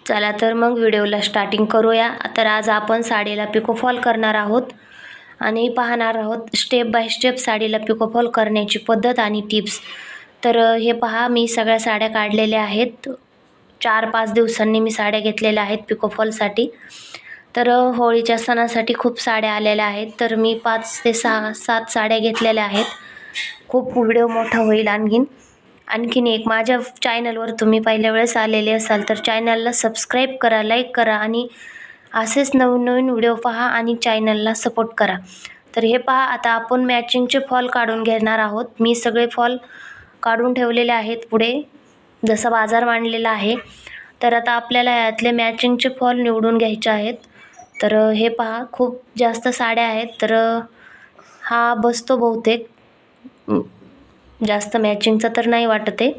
चला तर मग व्हिडिओला स्टार्टिंग करूया। तर आज आपण साडीला पिको फॉल करणार आहोत आणि पाहणार आहोत स्टेप बाय स्टेप साडीला पिको फॉल करण्याची पद्धत आणि टिप्स। तर हे पहा, मी सगळ्या साड्या काढलेल्या आहेत। 4-5 दिवसांनी मी साड्या घेतलेल्या आहेत पिको फॉलसाठी। तर होळीच्या सणासाठी खूप साड्या आलेल्या आहेत। तर मी 5 ते 7 साड्या घेतलेल्या आहेत। खूप व्हिडिओ मोठा होईल। आणखीन एक, माझ्या चॅनलवर तुम्ही पहिल्या वेळेस आलेले असाल तर चॅनलला सबस्क्राईब करा, लाईक करा आणि असेच नवीन व्हिडिओ पहा आणि चॅनलला सपोर्ट करा। तर हे पहा, आता आपण मॅचिंगचे फॉल काढून घेणार आहोत। मी सगळे फॉल काढून ठेवलेले आहेत पुढे, जसा बाजार मांडलेला आहे। तर आता आपल्याला यातले मॅचिंगचे फॉल निवडून घ्यायचे आहेत। तर हे पहा, खूप जास्त साड्या आहेत। तर हा बसतो बहुतेक, जास्त मॅचिंगचा तर नाही वाटत आहे,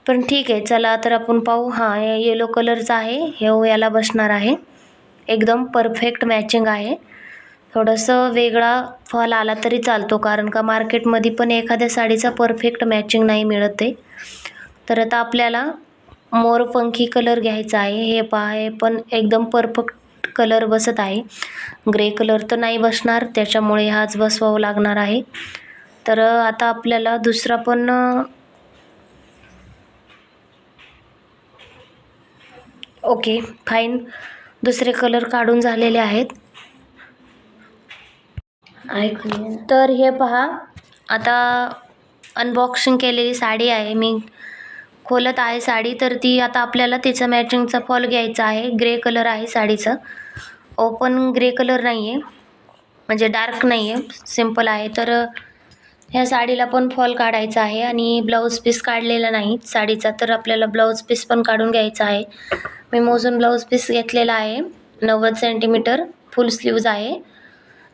पण ठीक आहे। चला तर आपण पाहू। हां, येलो कलरचा आहे, हे याला बसणार आहे। एकदम परफेक्ट मॅचिंग आहे। थोडंसं वेगळा फॉल आला तरी चालतो, कारण का मार्केटमध्ये पण एखाद्या साडीचा परफेक्ट मॅचिंग नाही मिळत आहे। तर आता आपल्याला मोरपंखी कलर घ्यायचा आहे। हे पहा, हे पण एकदम परफेक्ट कलर बसत आहे। ग्रे कलर तर नाही बसणार, त्याच्यामुळे हाच बसवावा लागणार आहे। तर आता आपल्याला दुसरा पण ओके फाईन, दुसरे कलर काढून झालेले आहेत। तर हे पहा, आता अनबॉक्सिंग केलेली साडी आहे, मी खोलत आहे साडी। तर ती आता आपल्याला तिचा मॅचिंगचा फॉल घ्यायचा आहे। ग्रे कलर आहे साडीचा, ओपन ग्रे कलर नाही आहे, म्हणजे डार्क नाही आहे, सिंपल आहे। तर ह्या साडीला पण फॉल काढायचा आहे आणि ब्लाऊज पीस काढलेला नाही साडीचा, तर आपल्याला ब्लाऊज पीस पण काढून घ्यायचा आहे। मी मोजून ब्लाऊज पीस घेतलेला आहे 90 सेंटीमीटर, फुल स्लीव्ज आहे।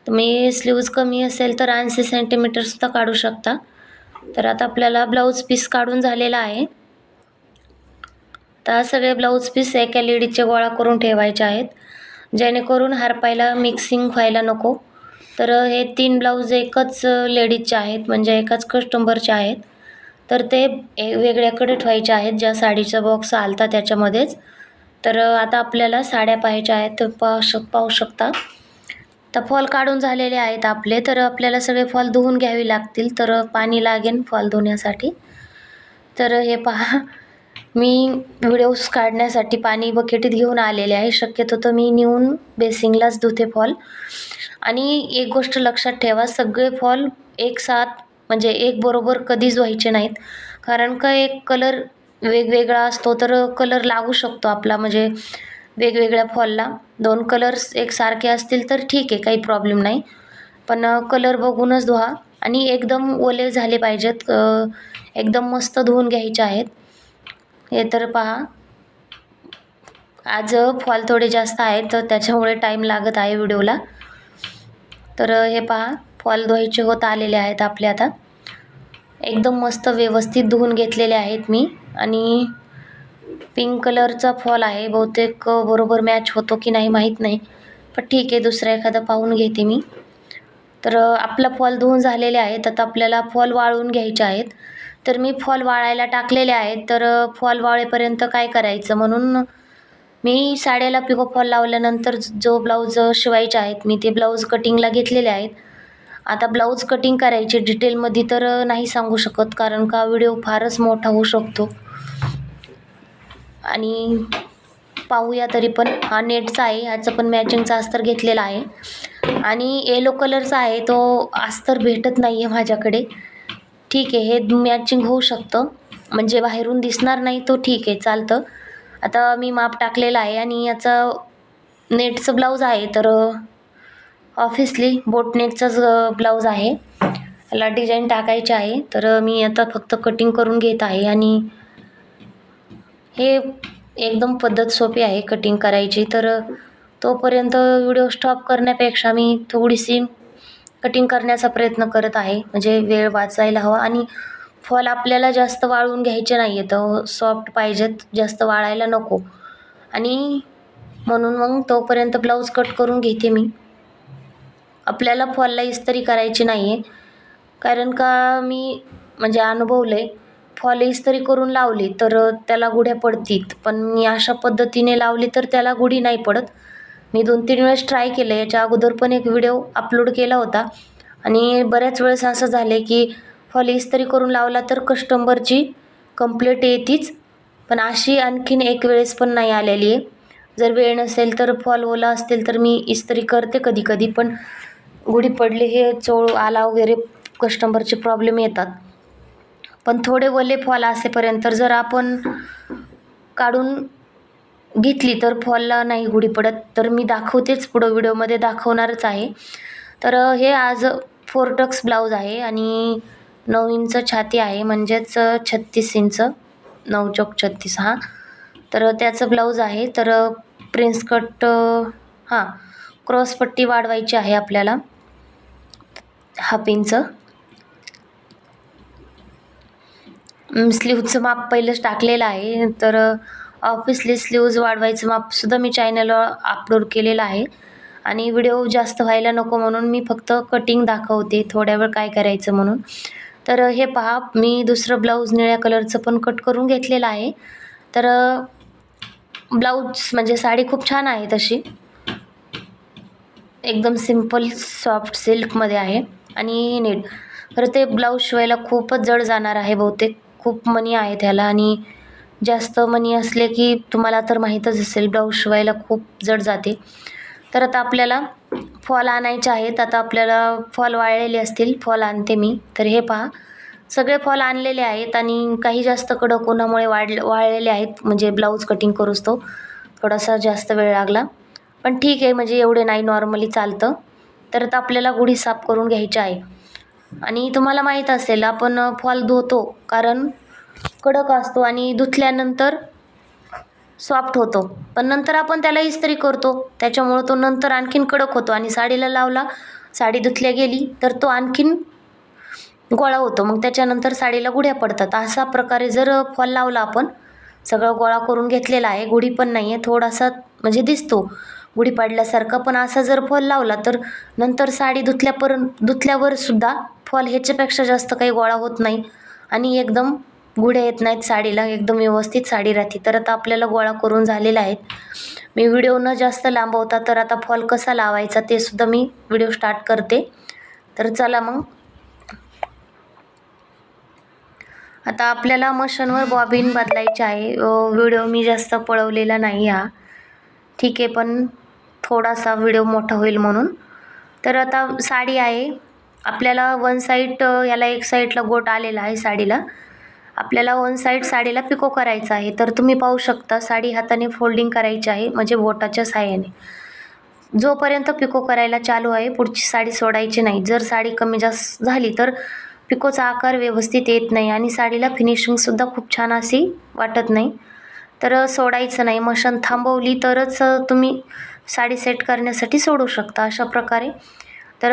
तुम्ही स्लीव्ज कमी असेल तर 80 सेंटीमीटर सुद्धा काढू शकता। तर आता आपल्याला ब्लाऊज पीस काढून झालेला आहे। आता सगळे ब्लाऊज पीस एका लेडीचे गोळा करून ठेवायचे आहेत, जेणेकरून हरपायला मिक्सिंग व्हायला नको। तर हे 3 ब्लाऊज एकच लेडीजचे आहेत, म्हणजे एकाच कस्टमरचे आहेत। तर ते वेगळ्याकडे ठेवायचे आहेत, ज्या साडीचा बॉक्स आलता त्याच्यामध्येच। तर आता आपल्याला साड्या पाहायच्या आहेत, तर पाहू शकता। तर फॉल काढून झालेले आहेत आपले। तर आपल्याला सगळे फॉल धुवून घ्यावे लागतील, तर पाणी लागेल फॉल धुण्यासाठी। तर हे पहा, मी व्हिडिओज काढण्यासाठी पाणी बकेटीत घेऊन आलेले आहे। शक्यतो तर मी नेऊन बेसिंगलाच धुते फॉल। आणि एक गोष्ट लक्षात ठेवा, सगळे फॉल एकसाथ म्हणजे एक बरोबर कधीच व्हायचे नाहीत, कारण का एक कलर वेगवेगळा असतो, तर कलर लागू शकतो आपला, म्हणजे वेगवेगळ्या फॉलला 2 कलर्स एकसारखे असतील तर ठीक आहे, काही प्रॉब्लेम नाही। पण कलर बघूनच धुवा आणि एकदम ओले झाले पाहिजेत, एकदम मस्त धुवून घ्यायचे आहेत। हे तर पहा, आज फॉल थोडे जास्त आहेत, तर त्याच्यामुळे टाईम लागत आहे व्हिडिओला। तर हे पहा, फॉल धुवायचे होत आलेले आहेत आपले आता। एकदम मस्त व्यवस्थित धुवून घेतलेले आहेत मी। आणि पिंक कलरचा फॉल आहे, बहुतेक बरोबर मॅच होतो की नाही माहीत नाही, पण ठीक आहे, दुसरा एखादा पाहून घेते मी। तर आपला फॉल धुवून झालेले आहेत। आता आपल्याला फॉल वाळवून घ्यायचे आहेत। तर मी फॉल वाळायला टाकलेले आहेत। तर फॉल वाळेपर्यंत काय करायचं, म्हणून मी साड्याला पिको फॉल लावल्यानंतर जो ब्लाऊज शिवायचे आहेत, मी ते ब्लाऊज कटिंगला घेतलेले आहेत। आता ब्लाऊज कटिंग करायची डिटेलमध्ये तर नाही सांगू शकत, कारण का व्हिडिओ फारच मोठा होऊ शकतो। आणि पाहूया तरी पण, हा नेटचा आहे, ह्याचं पण मॅचिंगचा अस्तर घेतलेला आहे। आणि येलो कलरचा आहे, तो अस्तर भेटत नाही आहे माझ्याकडे। ठीक आहे, हे मॅचिंग होऊ शकतं, म्हणजे बाहेरून दिसणार नाही, तो ठीक आहे, चालतं। आता मी माप टाकलेला आहे आणि याचा नेटचं ब्लाऊज आहे, तर ऑफिसली बोटनेटचाच ब्लाऊज आहे। याला डिझाईन टाकायची आहे, तर मी आता फक्त कटिंग करून घेत आहे। आणि हे एकदम पद्धत सोपी आहे कटिंग करायची। तर तोपर्यंत व्हिडिओ स्टॉप करण्यापेक्षा मी थोडीशी कटिंग करण्याचा प्रयत्न करत आहे, म्हणजे वेळ वाचायला हवा। आणि फॉल आपल्याला जास्त वाळवून घ्यायचे नाही आहेत, सॉफ्ट पाहिजेत, जास्त वाळायला नको। आणि म्हणून मग तोपर्यंत ब्लाऊज कट करून घेते मी। आपल्याला फॉलला इस्त्री करायची नाही आहे, कारण का मी म्हणजे अनुभवलं आहे, फॉल इस्त्री करून लावली तर त्याला गुढ्या पडतील, पण मी अशा पद्धतीने लावली तर त्याला गुढी नाही पडत. मी 2-3 वेळेस ट्राय केलं. याच्या अगोदर पण एक व्हिडिओ अपलोड केला होता आणि बऱ्याच वेळेस असं झालं की फॉल इस्त्री करून लावला तर कस्टमरची कंप्लेंट येतीच, पण अशी आणखीन एक वेळेस पण नाही आलेली आहे. जर वेळ नसेल तर फॉल ओला असतील तर मी इस्त्री करते कधी-कधी, पण गुढी पडली हे चोळ आला वगैरे कस्टमरचे प्रॉब्लेम येतात. पण थोडे ओले फॉल असेपर्यंत जर आपण काढून घेतली तर फॉलला नाही गुढी पडत. तर मी दाखवतेच, पुढं व्हिडिओमध्ये दाखवणारच आहे. तर हे आज 4 टक्स ब्लाऊज आहे आणि 9 इंच छाती आहे, म्हणजेच 36 इंच, 9 चौक 36 हां. तर त्याचं ब्लाऊज आहे. तर प्रिन्स कट क्रॉस पट्टी वाढवायची आहे आपल्याला 1/2 इंच. स्लीव्हचं माप पहिलंच टाकलेलं आहे. तर ऑफिसली स्लीव्ज वाढवायचं मापसुद्धा मी चॅनलवर अपलोड केलेलं आहे आणि व्हिडिओ जास्त व्हायला नको म्हणून मी फक्त कटिंग दाखवते थोड्या वेळ काय करायचं म्हणून. तर हे पहा, मी दुसरं ब्लाऊज निळ्या कलरचं पण कट करून घेतलेलं आहे. तर ब्लाऊज म्हणजे साडी खूप छान आहे तशी, एकदम सिंपल सॉफ्ट सिल्कमध्ये आहे आणि नीट. तर ते ब्लाऊज शिवायला खूपच जड जाणार आहे बहुतेक, खूप मणी आहे त्याला आणि जास्त मणी असले की तुम्हाला तर माहीतच असेल ब्लाऊज शिवायला खूप जड जाते. तर आता आपल्याला फॉल आणायचे आहेत. आता आपल्याला फॉल वाळलेले असतील, फॉल आणते मी. तर हे पहा, सगळे फॉल आणलेले आहेत आणि काही जास्त कडक उन्हामुळे वाळलेले आहेत, म्हणजे ब्लाऊज कटिंग करूच थोडासा जास्त वेळ लागला, पण ठीक आहे, म्हणजे एवढे नाही, नॉर्मली चालतं. तर आता आपल्याला गुढी साफ करून घ्यायची आहे आणि तुम्हाला माहीत असेल आपण फॉल धुतो कारण कडक असतो आणि धुतल्यानंतर सॉफ्ट होतो, पण नंतर आपण त्याला इस्त्री करतो त्याच्यामुळं तो नंतर आणखीन कडक होतो आणि साडीला लावला, साडी धुतल्या गेली तर तो आणखीन गोळा होतो, मग त्याच्यानंतर साडीला गुढ्या पडतात. अशा प्रकारे जर फॉल लावला आपण, सगळं गोळा करून घेतलेला आहे, गुढी पण नाही आहे, थोडासा म्हणजे दिसतो गुढी पाडल्यासारखा, पण असा जर फॉल लावला तर नंतर साडी धुतल्यावर सुद्धा फॉल ह्याच्यापेक्षा जास्त काही गोळा होत नाही आणि एकदम गुढ्या येत नाहीत साडीला, एकदम व्यवस्थित साडी राहते. तर आता आपल्याला गोळा करून झालेला आहे. मी व्हिडिओ न जास्त लांबवता तर आता फॉल कसा लावायचा ते सुद्धा मी व्हिडिओ स्टार्ट करते. तर चला मग. आता आपल्याला मशीनवर बॉबिन बदलायची आहे. व्हिडिओ मी जास्त पळवलेला नाही हा, ठीक आहे, पण थोडासा व्हिडिओ मोठा होईल म्हणून. तर आता साडी आहे, आपल्याला वन साईड, याला एक साईडला गोट आलेला आहे साडीला, आपल्याला वन साईड साडीला पिको करायचा आहे. तर तुम्ही पाहू शकता साडी हाताने फोल्डिंग करायची आहे, म्हणजे बोटाच्या साहाय्याने. जोपर्यंत पिको करायला चालू आहे पुढची साडी सोडायची नाही. जर साडी कमी जास्त झाली तर पिकोचा आकार व्यवस्थित येत नाही आणि साडीला फिनिशिंगसुद्धा खूप छान अशी वाटत नाही. तर सोडायचं नाही, मशीन थांबवली तरच तुम्ही साडी सेट करण्यासाठी सोडू शकता अशा प्रकारे. तर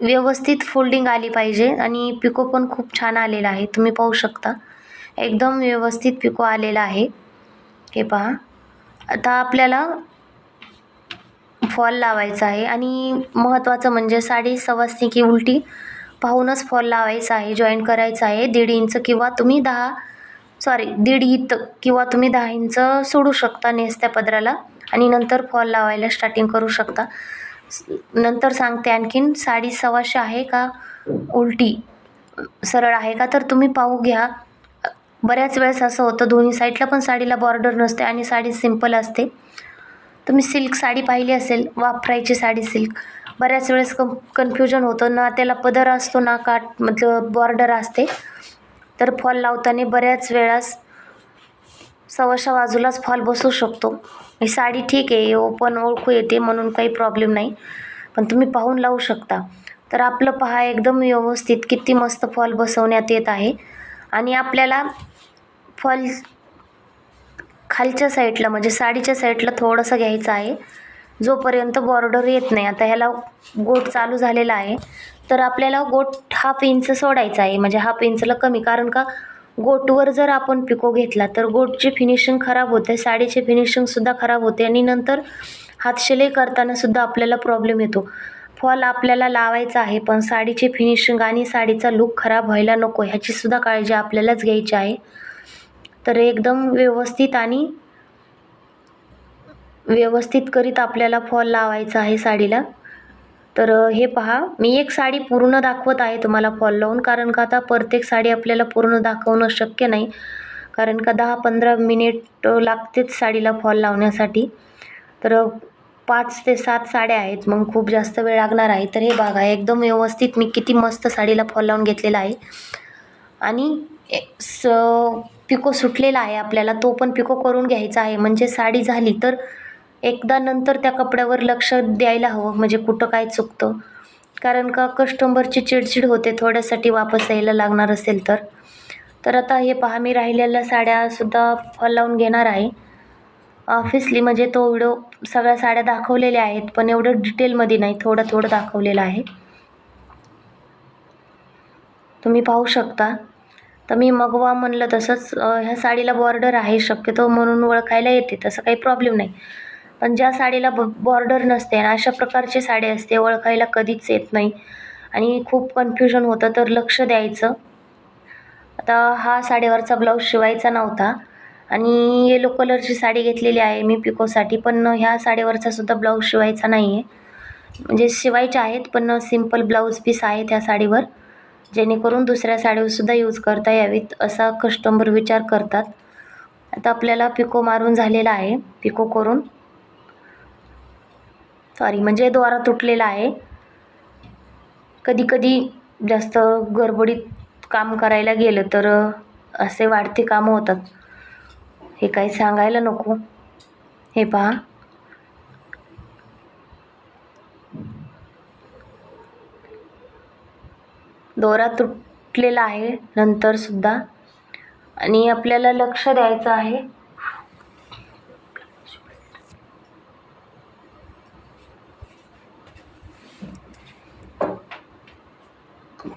व्यवस्थित फोल्डिंग आली पाहिजे आणि पिको पण खूप छान आलेला आहे, तुम्ही पाहू शकता एकदम व्यवस्थित पिको आलेला आहे. हे पहा, आता आपल्याला फॉल लावायचा आहे आणि महत्त्वाचं म्हणजे साडी सवासनी की उलटी पाहूनच फॉल लावायचा आहे, जॉईन करायचा आहे. 1.5 इंच किंवा तुम्ही 10 इंच सोडू शकता नेसत्या पदराला आणि नंतर फॉल लावायला स्टार्टिंग करू शकता. नंतर सांगते आणखीन साडी सव्वाशे आहे का उलटी सरळ आहे का, तर तुम्ही पाहू घ्या. बऱ्याच वेळेस असं होतं दोन्ही साईडला पण साडीला बॉर्डर नसते आणि साडी सिंपल असते. तुम्ही सिल्क साडी पाहिली असेल, वापरायची साडी सिल्क, बऱ्याच वेळेस कन्फ्युजन होतं ना, त्याला पदर असतो ना काठ मतलब बॉर्डर असते. तर फॉल लावताना बऱ्याच वेळेस सव्वाशा बाजूलाच फॉल बसू शकतो. ही साडी ठीक आहे, ओपन ओळखू येते म्हणून काही प्रॉब्लेम नाही, पण तुम्ही पाहून लावू शकता. तर आपलं पहा एकदम व्यवस्थित किती मस्त फॉल बसवण्यात येत आहे आणि आपल्याला फॉल खालच्या साईडला म्हणजे साडीच्या साईडला थोडंसं घ्यायचं आहे, जोपर्यंत बॉर्डर येत नाही. आता ह्याला गोट चालू झालेला आहे तर आपल्याला गोट 1/2 इंच सोडायचा आहे, म्हणजे 1/2 इंचला कमी, कारण का गोटवर जर आपण पिको घेतला तर गोटची फिनिशिंग खराब होते, साडीची फिनिशिंगसुद्धा खराब होते आणि नंतर हात शिलाई करताना सुद्धा आपल्याला प्रॉब्लेम येतो. फॉल आपल्याला लावायचा आहे, पण साडीची फिनिशिंग आणि साडीचा लूक खराब व्हायला नको ह्याची सुद्धा काळजी आपल्यालाच घ्यायची आहे. तर एकदम व्यवस्थित करीत आपल्याला फॉल लावायचा आहे साडीला. तर हे पहा, मी एक साडी पूर्ण दाखवत आहे तुम्हाला फॉल लावून, कारण का आता प्रत्येक साडी आपल्याला पूर्ण दाखवणं शक्य नाही, कारण का 10-15 मिनिट लागतेच साडीला फॉल लावण्यासाठी. तर 5 ते 7 साड्या आहेत, मग खूप जास्त वेळ लागणार आहे. तर हे बघा, एकदम व्यवस्थित मी किती मस्त साडीला फॉल लावून घेतलेला आहे. आणि पिको सुटलेला आहे आपल्याला, तो पण पिको करून घ्यायचा आहे. म्हणजे साडी झाली तर एकदा नंतर त्या कपड्यावर लक्ष द्यायला हवं, म्हणजे कुठं काय चुकतं, कारण का कस्टमरची चिडचिड होते थोड्यासाठी वापस यायला लागणार असेल तर. तर आता हे पहा, मी राहिलेल्या साड्यासुद्धा फॉल लावून घेणार आहे. ऑब्व्हियसली म्हणजे तो व्हिडिओ सगळ्या साड्या दाखवलेल्या आहेत, पण एवढं डिटेलमध्ये नाही, थोडं थोडं दाखवलेलं आहे, तुम्ही पाहू शकता. तर मी मगवा म्हणलं तसंच ह्या साडीला बॉर्डर आहे शक्यतो, म्हणून ओळखायला येते, तसं काही प्रॉब्लेम नाही. पण ज्या साडीला बॉर्डर नसते आणि अशा प्रकारची साडी असते, ओळखायला कधीच येत नाही आणि खूप कन्फ्युजन होतं, तर लक्ष द्यायचं. आता हा साडीवरचा ब्लाऊज शिवायचा नव्हता आणि येलो कलरची साडी घेतलेली आहे मी पिकोसाठी, पण ह्या साडीवरचा सुद्धा ब्लाऊज शिवायचा नाही आहे. म्हणजे शिवायचे आहेत, पण सिंपल ब्लाऊज पीस आहे त्या साडीवर, जेणेकरून दुसऱ्या साडीवरसुद्धा यूज करता यावीत असा कस्टमर विचार करतात. आता आपल्याला पिको मारून झालेला आहे, पिको करून म्हणजे दोरा तुटलेला आहे. कधी कधी जास्त गडबडीत काम करायला गेलं तर असे वाढते कामं होतात, हे काही सांगायला नको. हे पहा, दोरा तुटलेला आहे नंतर सुद्धा, आणि आपल्याला लक्ष द्यायचं आहे.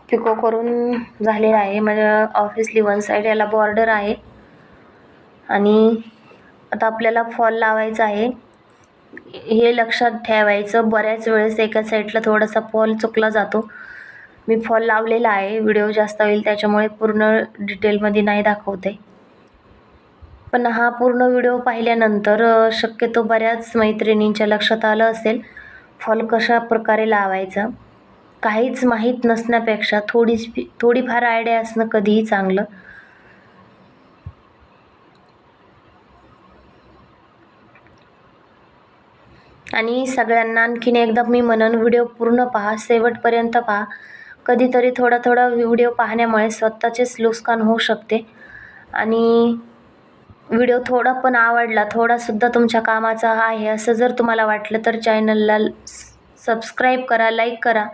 पिको करून झालेला आहे, म्हणजे ऑब्व्हियसली वन साईड याला बॉर्डर आहे. आणि आता आपल्याला फॉल लावायचा आहे, हे लक्षात ठेवायचं. बऱ्याच वेळेस एका साईडला थोडासा फॉल चुकला जातो. मी फॉल लावलेला आहे, व्हिडिओ जास्त होईल त्याच्यामुळे पूर्ण डिटेलमध्ये नाही दाखवते, पण हा पूर्ण व्हिडिओ पाहिल्यानंतर शक्यतो बऱ्याच मैत्रिणींच्या लक्षात आलं असेल फॉल कशा प्रकारे लावायचा. काहीच माहीत नसण्यापेक्षा थोडीफार आयडिया असणं कधीही चांगलं. आणि सगळ्यांना आणखीन एकदा मी म्हणन, व्हिडिओ पूर्ण पहा, शेवटपर्यंत पहा. कधीतरी थोडा व्हिडिओ पाहण्यामुळे स्वतःचेच नुकसान होऊ शकते. आणि व्हिडिओ थोडा पण आवडला, थोडासुद्धा तुमच्या कामाचा आहे असं जर तुम्हाला वाटलं तर चॅनलला सबस्क्राईब करा, लाईक करा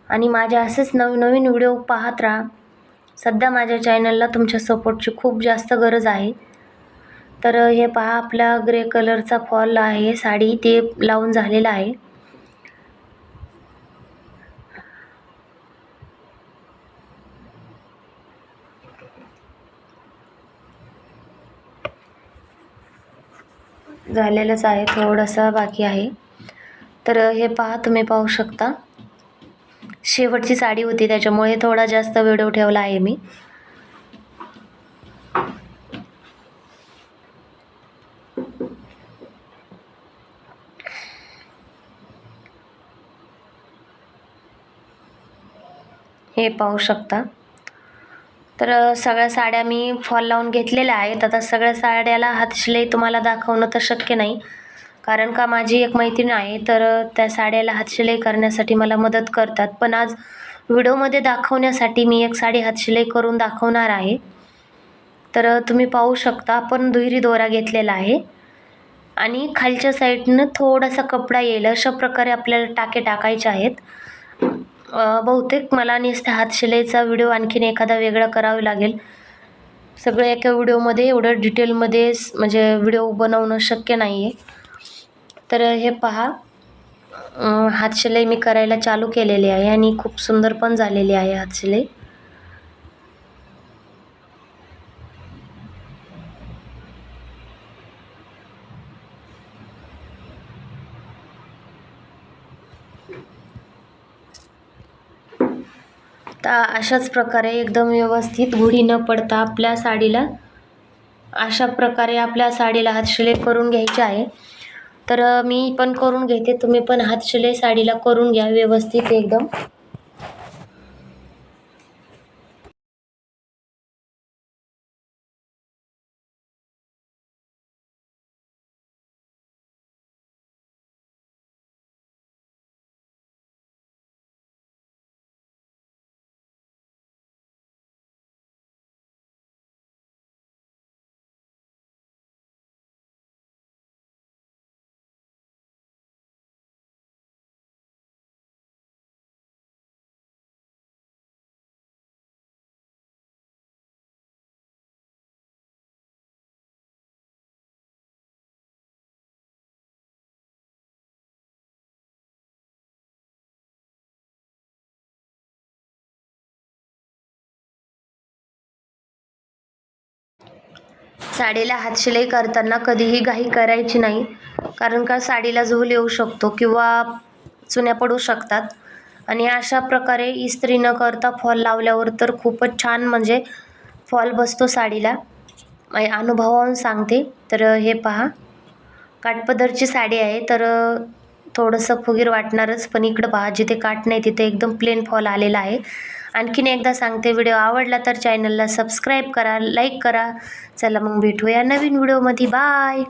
आणि माझ्या असेच नवीन व्हिडिओ पाहत राहा. सध्या माझ्या चॅनलला तुमच्या सपोर्टची खूप जास्त गरज आहे. तर हे पहा, आपला ग्रे कलरचा फॉल आहे साडी, ते लावून झालेला आहे. झालेलंच आहे, थोडंसं बाकी आहे. तर हे पहा, तुम्ही पाहू शकता, शेवटची साडी होती त्याच्यामुळे थोडा जास्त व्हिडिओ ठेवला आहे मी. हे पाहू शकता. तर सगळ्या साड्या मी फॉल लावून घेतलेल्या आहेत. आता सगळ्या साड्याला हातशिलाई तुम्हाला दाखवणं तर शक्य नाही, कारण का माझी एक मैत्रीण आहे, तर त्या साड्याला हातशिलाई करण्यासाठी मला मदत करतात. पण आज व्हिडिओमध्ये दाखवण्यासाठी मी एक साडी हातशिलाई करून दाखवणार आहे. तर तुम्ही पाहू शकता, आपण दुहेरी दोरा घेतलेला आहे आणि खालच्या साईडनं थोडासा कपडा येईल अशा प्रकारे आपल्याला टाके टाकायचे आहेत. बहुतेक मला नुसता हातशिलाईचा व्हिडिओ आणखीन एखादा वेगळा करावा लागेल. सगळं एका व्हिडिओमध्ये एवढं डिटेलमध्ये म्हणजे व्हिडिओ बनवणं शक्य नाही आहे. तर हे पहा, हातशिलाई मी करायला चालू केलेली आहे आणि खूप सुंदर पण झालेली आहे हातशिलाई. तर अशाच प्रकारे एकदम व्यवस्थित गुढी न पडता आपल्या साडीला अशा प्रकारे आपल्या साडीला हातशिलाई करून घ्यायची आहे. तर मी पण करून घेते, तुम्ही पण हातशिलाई साडीला करून घ्या व्यवस्थित एकदम. साडीला हातशिलाई करताना कधीही घाई करायची नाही, कारण का साडीला झोल येऊ शकतो किंवा चुन्या पडू शकतात. आणि अशा प्रकारे इस्त्री न करता फॉल लावल्यावर तर खूपच छान म्हणजे फॉल बसतो साडीला. माझ्या अनुभवावरून सांगते. तर हे पहा, काठपदरची साडी आहे, तर थोडंसं फुगीर वाटणारच, पण इकडं पहा जिथे काठ नाही तिथे एकदम प्लेन फॉल आलेला आहे. आणखीन एकदा सांगते, व्हिडिओ आवडला तर चॅनलला सबस्क्राईब करा, लाईक करा. चला मग भेटूया नवीन व्हिडिओमध्ये. बाय.